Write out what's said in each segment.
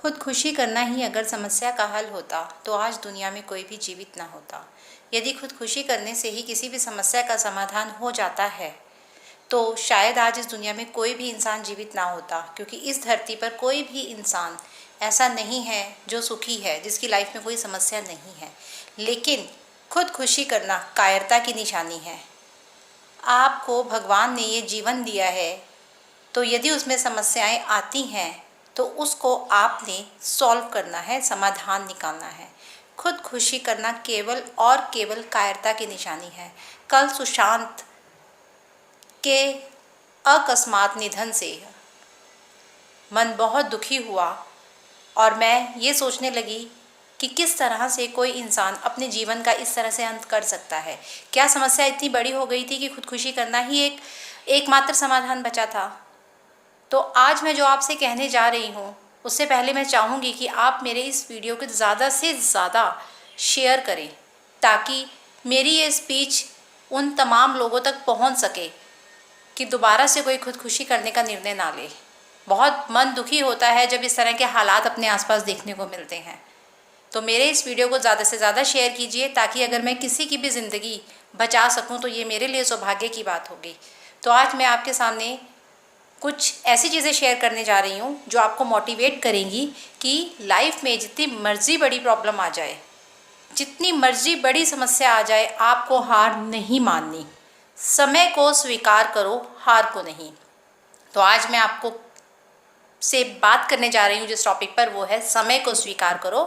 खुदकुशी करना ही अगर समस्या का हल होता तो आज दुनिया में कोई भी जीवित ना होता। यदि खुदकुशी करने से ही किसी भी समस्या का समाधान हो जाता है तो शायद आज इस दुनिया में कोई भी इंसान जीवित ना होता, क्योंकि इस धरती पर कोई भी इंसान ऐसा नहीं है जो सुखी है, जिसकी लाइफ में कोई समस्या नहीं है। लेकिन खुदकुशी करना कायरता की निशानी है। आपको भगवान ने ये जीवन दिया है, तो यदि उसमें समस्याएं आती हैं तो उसको आपने सॉल्व करना है, समाधान निकालना है। खुदकुशी करना केवल और केवल कायरता की निशानी है। कल सुशांत के अकस्मात निधन से मन बहुत दुखी हुआ और मैं ये सोचने लगी कि किस तरह से कोई इंसान अपने जीवन का इस तरह से अंत कर सकता है। क्या समस्या इतनी बड़ी हो गई थी कि खुदकुशी करना ही एकमात्र समाधान बचा था। तो आज मैं जो आपसे कहने जा रही हूँ, उससे पहले मैं चाहूँगी कि आप मेरे इस वीडियो को ज़्यादा से ज़्यादा शेयर करें, ताकि मेरी ये स्पीच उन तमाम लोगों तक पहुँच सके कि दोबारा से कोई खुदकुशी करने का निर्णय ना ले। बहुत मन दुखी होता है जब इस तरह के हालात अपने आसपास देखने को मिलते हैं। तो मेरे इस वीडियो को ज़्यादा से ज़्यादा शेयर कीजिए, ताकि अगर मैं किसी की भी ज़िंदगी बचा सकूं तो ये मेरे लिए सौभाग्य की बात होगी। तो आज मैं आपके सामने कुछ ऐसी चीज़ें शेयर करने जा रही हूँ जो आपको मोटिवेट करेंगी कि लाइफ में जितनी मर्जी बड़ी प्रॉब्लम आ जाए, जितनी मर्जी बड़ी समस्या आ जाए, आपको हार नहीं माननी। समय को स्वीकार करो, हार को नहीं। तो आज मैं आपको से बात करने जा रही हूँ जिस टॉपिक पर, वो है समय को स्वीकार करो,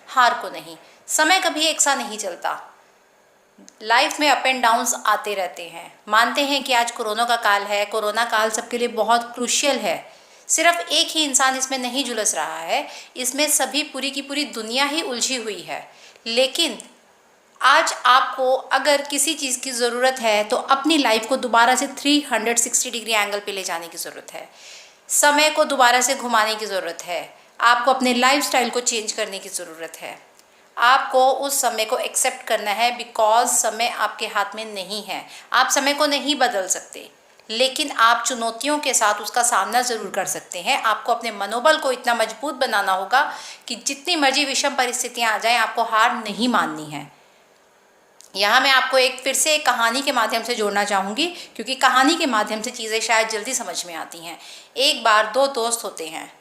हार को नहीं। समय कभी एक सा नहीं चलता। लाइफ में अप एंड डाउन्स आते रहते हैं। मानते हैं कि आज कोरोना का काल है, कोरोना काल सबके लिए बहुत क्रूशियल है। सिर्फ एक ही इंसान इसमें नहीं झुलस रहा है, इसमें सभी पूरी की पूरी दुनिया ही उलझी हुई है। लेकिन आज आपको अगर किसी चीज़ की ज़रूरत है तो अपनी लाइफ को दोबारा से 360 डिग्री एंगल पे ले जाने की ज़रूरत है। समय को दोबारा से घुमाने की ज़रूरत है। आपको अपने लाइफस्टाइल को चेंज करने की ज़रूरत है। आपको उस समय को एक्सेप्ट करना है, बिकॉज समय आपके हाथ में नहीं है। आप समय को नहीं बदल सकते, लेकिन आप चुनौतियों के साथ उसका सामना ज़रूर कर सकते हैं। आपको अपने मनोबल को इतना मजबूत बनाना होगा कि जितनी मर्जी विषम परिस्थितियाँ आ जाएं, आपको हार नहीं माननी है। यहाँ मैं आपको फिर से एक कहानी के माध्यम से जोड़ना चाहूँगी, क्योंकि कहानी के माध्यम से चीज़ें शायद जल्दी समझ में आती हैं। एक बार दो दोस्त होते हैं,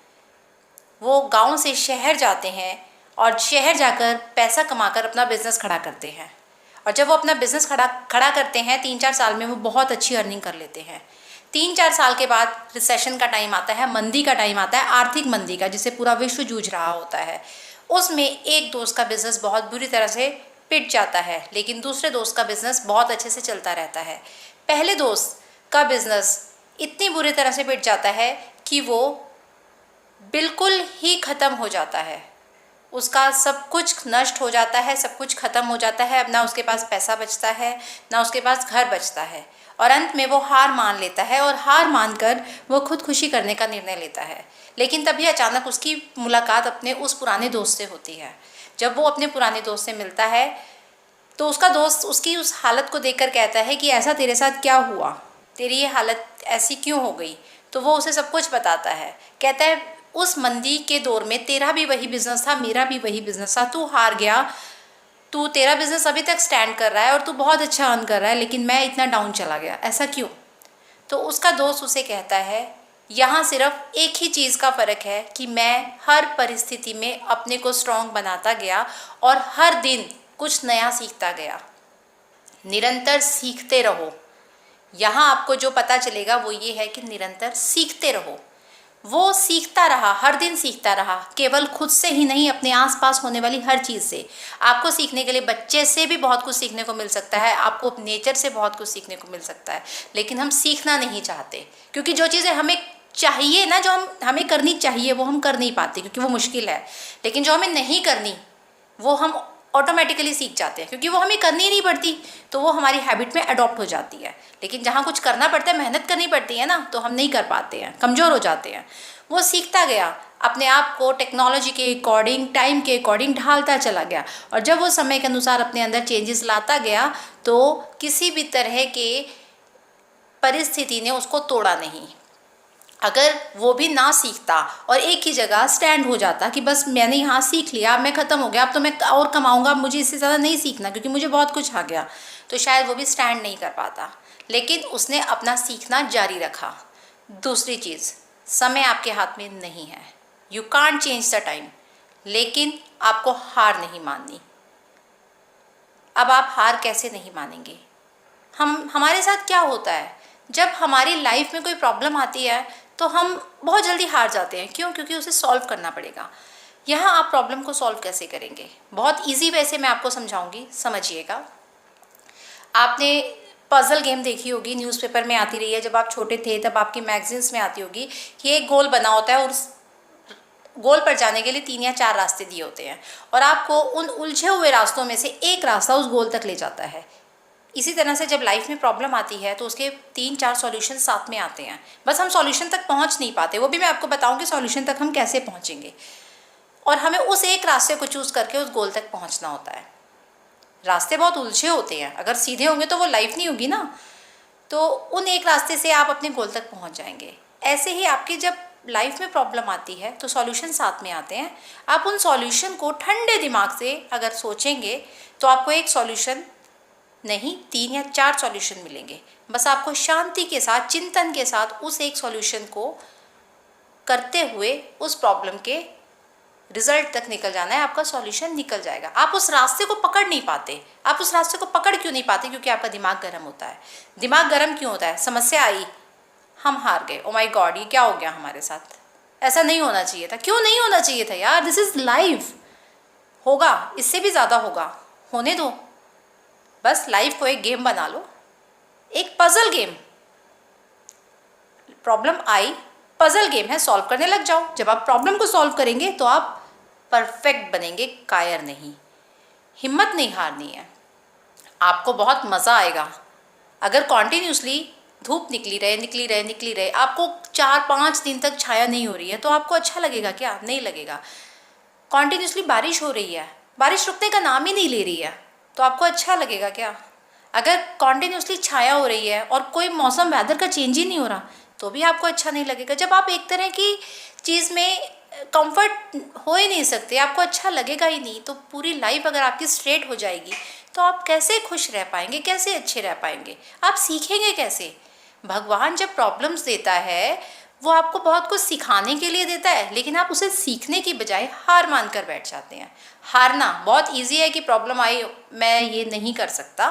वो गांव से शहर जाते हैं और शहर जाकर पैसा कमाकर अपना बिजनेस खड़ा करते हैं। और जब वो अपना बिजनेस खड़ा करते हैं, 3-4 साल में वो बहुत अच्छी अर्निंग कर लेते हैं। 3-4 साल के बाद रिसेशन का टाइम आता है, मंदी का टाइम आता है, आर्थिक मंदी का, जिसे पूरा विश्व जूझ रहा होता है। उसमें एक दोस्त का बिजनेस बहुत बुरी तरह से पिट जाता है, लेकिन दूसरे दोस्त का बिजनेस बहुत अच्छे से चलता रहता है। पहले दोस्त का बिजनेस इतनी बुरी तरह से पिट जाता है कि वो बिल्कुल ही ख़त्म हो जाता है। उसका सब कुछ नष्ट हो जाता है, सब कुछ ख़त्म हो जाता है। अब ना उसके पास पैसा बचता है, ना उसके पास घर बचता है, और अंत में वो हार मान लेता है। और हार मानकर वो खुदकुशी करने का निर्णय लेता है। लेकिन तभी अचानक उसकी मुलाकात अपने उस पुराने दोस्त से होती है। जब वो अपने पुराने दोस्त से मिलता है तो उसका दोस्त उसकी उस हालत को देखकर कहता है कि ऐसा तेरे साथ क्या हुआ, तेरी ये हालत ऐसी क्यों हो गई। तो वो उसे सब कुछ बताता है। कहता है, उस मंदी के दौर में तेरा भी वही बिजनेस था, मेरा भी वही बिजनेस था, तू हार गया, तेरा बिजनेस अभी तक स्टैंड कर रहा है और तू बहुत अच्छा अर्न कर रहा है, लेकिन मैं इतना डाउन चला गया, ऐसा क्यों। तो उसका दोस्त उसे कहता है, यहाँ सिर्फ एक ही चीज़ का फ़र्क है कि मैं हर परिस्थिति में अपने को स्ट्रॉन्ग बनाता गया और हर दिन कुछ नया सीखता गया। निरंतर सीखते रहो। यहाँ आपको जो पता चलेगा वो ये है कि निरंतर सीखते रहो। वो सीखता रहा, हर दिन सीखता रहा, केवल खुद से ही नहीं, अपने आसपास होने वाली हर चीज़ से। आपको सीखने के लिए बच्चे से भी बहुत कुछ सीखने को मिल सकता है, आपको नेचर से बहुत कुछ सीखने को मिल सकता है, लेकिन हम सीखना नहीं चाहते, क्योंकि जो चीज़ें हमें चाहिए ना, जो हमें करनी चाहिए, वो हम कर नहीं पाते क्योंकि वो मुश्किल है। लेकिन जो हमें नहीं करनी, वो हम ऑटोमेटिकली सीख जाते हैं, क्योंकि वो हमें करनी नहीं पड़ती, तो वो हमारी हैबिट में अडॉप्ट हो जाती है। लेकिन जहाँ कुछ करना पड़ता है, मेहनत करनी पड़ती है ना, तो हम नहीं कर पाते हैं, कमज़ोर हो जाते हैं। वो सीखता गया, अपने आप को टेक्नोलॉजी के अकॉर्डिंग, टाइम के अकॉर्डिंग ढालता चला गया। और जब वो समय के अनुसार अपने अंदर चेंजेस लाता गया, तो किसी भी तरह के परिस्थिति ने उसको तोड़ा नहीं। अगर वो भी ना सीखता और एक ही जगह स्टैंड हो जाता कि बस मैंने यहाँ सीख लिया, अब मैं ख़त्म हो गया, अब तो मैं और कमाऊँगा, अब मुझे इससे ज़्यादा नहीं सीखना क्योंकि मुझे बहुत कुछ आ गया, तो शायद वो भी स्टैंड नहीं कर पाता। लेकिन उसने अपना सीखना जारी रखा। दूसरी चीज़, समय आपके हाथ में नहीं है, you can't change the time, लेकिन आपको हार नहीं माननी। अब आप हार कैसे नहीं मानेंगे? हमारे साथ क्या होता है, जब हमारी लाइफ में कोई प्रॉब्लम आती है तो हम बहुत जल्दी हार जाते हैं। क्यों? क्योंकि उसे सॉल्व करना पड़ेगा। यहाँ आप प्रॉब्लम को सॉल्व कैसे करेंगे? बहुत इजी वे से मैं आपको समझाऊंगी, समझिएगा। आपने पजल गेम देखी होगी, न्यूज़पेपर में आती रही है, जब आप छोटे थे तब आपकी मैगजीन्स में आती होगी कि एक गोल बना होता है और उस गोल पर जाने के लिए 3 या 4 रास्ते दिए होते हैं और आपको उन उलझे हुए रास्तों में से एक रास्ता उस गोल तक ले जाता है। इसी तरह से जब लाइफ में प्रॉब्लम आती है तो उसके 3-4 सॉल्यूशन साथ में आते हैं, बस हम सॉल्यूशन तक पहुंच नहीं पाते। वो भी मैं आपको बताऊंगी सॉल्यूशन तक हम कैसे पहुंचेंगे, और हमें उस एक रास्ते को चूज़ करके उस गोल तक पहुंचना होता है। रास्ते बहुत उलझे होते हैं, अगर सीधे होंगे तो वो लाइफ नहीं होगी ना, तो उन एक रास्ते से आप अपने गोल तक पहुँच जाएंगे। ऐसे ही आपकी जब लाइफ में प्रॉब्लम आती है तो सॉल्यूशन साथ में आते हैं। आप उन सॉल्यूशन को ठंडे दिमाग से अगर सोचेंगे तो आपको एक सॉल्यूशन नहीं, 3 या 4 सॉल्यूशन मिलेंगे। बस आपको शांति के साथ, चिंतन के साथ उस एक सॉल्यूशन को करते हुए उस प्रॉब्लम के रिजल्ट तक निकल जाना है, आपका सॉल्यूशन निकल जाएगा। आप उस रास्ते को पकड़ नहीं पाते। आप उस रास्ते को पकड़ क्यों नहीं पाते? क्योंकि आपका दिमाग गर्म होता है। दिमाग गर्म क्यों होता है? समस्या आई, हम हार गए, ओ माय गॉड ये क्या हो गया हमारे साथ, ऐसा नहीं होना चाहिए था। क्यों नहीं होना चाहिए था यार? This is life. होगा, इससे भी ज़्यादा होगा, होने दो। बस लाइफ को एक गेम बना लो, एक पजल गेम। प्रॉब्लम आई, पजल गेम है, सॉल्व करने लग जाओ। जब आप प्रॉब्लम को सॉल्व करेंगे तो आप परफेक्ट बनेंगे, कायर नहीं। हिम्मत नहीं हारनी है, आपको बहुत मज़ा आएगा। अगर कॉन्टिन्यूसली धूप निकली रहे, आपको 4-5 दिन तक छाया नहीं हो रही है तो आपको अच्छा लगेगा क्या? नहीं लगेगा। कॉन्टिन्यूसली बारिश हो रही है, बारिश रुकने का नाम ही नहीं ले रही है, तो आपको अच्छा लगेगा क्या? अगर कॉन्टिन्यूसली छाया हो रही है और कोई मौसम, वेदर का चेंज ही नहीं हो रहा, तो भी आपको अच्छा नहीं लगेगा। जब आप एक तरह की चीज़ में कंफर्ट हो ही नहीं सकते, आपको अच्छा लगेगा ही नहीं, तो पूरी लाइफ अगर आपकी स्ट्रेट हो जाएगी तो आप कैसे खुश रह पाएंगे, कैसे अच्छे रह पाएंगे? आप सीखेंगे कैसे? भगवान जब प्रॉब्लम्स देता है वो आपको बहुत कुछ सिखाने के लिए देता है, लेकिन आप उसे सीखने की बजाय हार मान कर बैठ जाते हैं। हारना बहुत ईजी है कि प्रॉब्लम आई, मैं ये नहीं कर सकता,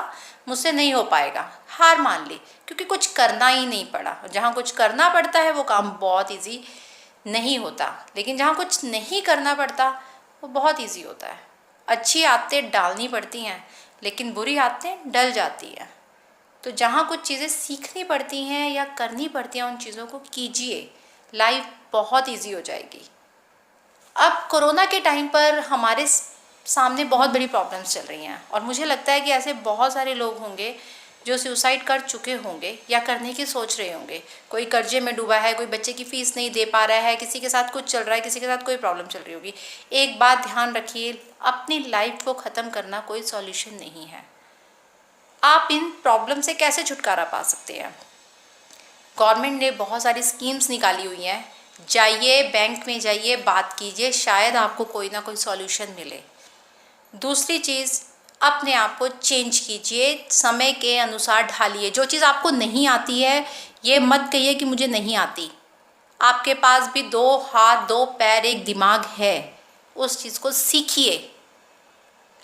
मुझसे नहीं हो पाएगा, हार मान ली, क्योंकि कुछ करना ही नहीं पड़ा। जहाँ कुछ करना पड़ता है वो काम बहुत ईजी नहीं होता, लेकिन जहाँ कुछ नहीं करना पड़ता वो बहुत ईजी होता है। अच्छी आदतें डालनी पड़ती हैं, लेकिन बुरी आदतें डल जाती हैं। तो जहाँ कुछ चीज़ें सीखनी पड़ती हैं या करनी पड़ती हैं, उन चीज़ों को कीजिए, लाइफ बहुत इजी हो जाएगी। अब कोरोना के टाइम पर हमारे सामने बहुत बड़ी प्रॉब्लम्स चल रही हैं, और मुझे लगता है कि ऐसे बहुत सारे लोग होंगे जो सुसाइड कर चुके होंगे या करने की सोच रहे होंगे। कोई कर्जे में डूबा है, कोई बच्चे की फ़ीस नहीं दे पा रहा है, किसी के साथ कुछ चल रहा है, किसी के साथ कोई प्रॉब्लम चल रही होगी। एक बात ध्यान रखिए, अपनी लाइफ को ख़त्म करना कोई सॉल्यूशन नहीं है। आप इन प्रॉब्लम से कैसे छुटकारा पा सकते हैं? गवर्नमेंट ने बहुत सारी स्कीम्स निकाली हुई हैं, जाइए बैंक में जाइए, बात कीजिए, शायद आपको कोई ना कोई सॉल्यूशन मिले। दूसरी चीज़, अपने आप को चेंज कीजिए, समय के अनुसार ढालिए। जो चीज़ आपको नहीं आती है ये मत कहिए कि मुझे नहीं आती। आपके पास भी 2 हाथ 2 पैर एक दिमाग है, उस चीज़ को सीखिए।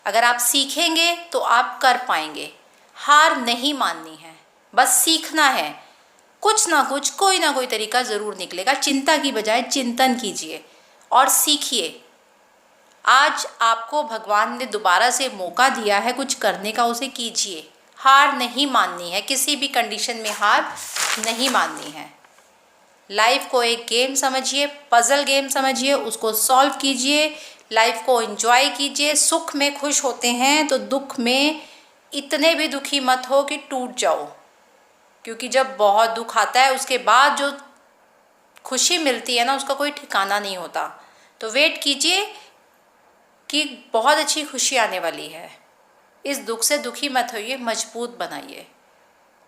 अगर आप सीखेंगे तो आप कर पाएंगे। हार नहीं माननी है, बस सीखना है। कुछ ना कुछ, कोई ना कोई तरीका ज़रूर निकलेगा। चिंता की बजाय चिंतन कीजिए और सीखिए। आज आपको भगवान ने दोबारा से मौका दिया है कुछ करने का, उसे कीजिए। हार नहीं माननी है, किसी भी कंडीशन में हार नहीं माननी है। लाइफ को एक गेम समझिए, पजल गेम समझिए, उसको सॉल्व कीजिए, लाइफ को एंजॉय कीजिए। सुख में खुश होते हैं तो दुख में इतने भी दुखी मत हो कि टूट जाओ, क्योंकि जब बहुत दुख आता है उसके बाद जो खुशी मिलती है ना, उसका कोई ठिकाना नहीं होता। तो वेट कीजिए कि बहुत अच्छी खुशी आने वाली है। इस दुख से दुखी मत होइए, मजबूत बनाइए।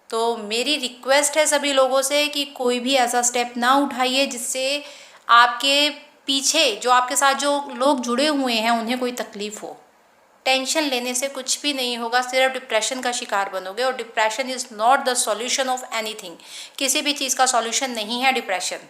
तो मेरी रिक्वेस्ट है सभी लोगों से कि कोई भी ऐसा स्टेप ना उठाइए जिससे आपके पीछे जो आपके साथ जो लोग जुड़े हुए हैं उन्हें कोई तकलीफ़ हो। टेंशन लेने से कुछ भी नहीं होगा, सिर्फ डिप्रेशन का शिकार बनोगे, और depression is not the solution of anything. किसी भी चीज़ का सॉल्यूशन नहीं है डिप्रेशन।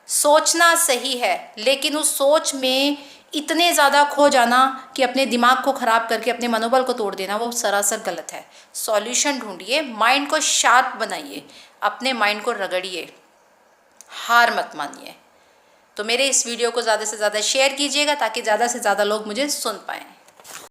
सोचना सही है, लेकिन उस सोच में इतने ज़्यादा खो जाना कि अपने दिमाग को ख़राब करके अपने मनोबल को तोड़ देना, वो सरासर गलत है। सॉल्यूशन ढूंढिए, माइंड को शार्प बनाइए, अपने माइंड को रगड़िए, हार मत मानिए। तो मेरे इस वीडियो को ज़्यादा से ज़्यादा शेयर कीजिएगा ताकि ज़्यादा से ज़्यादा लोग मुझे सुन पाएँ।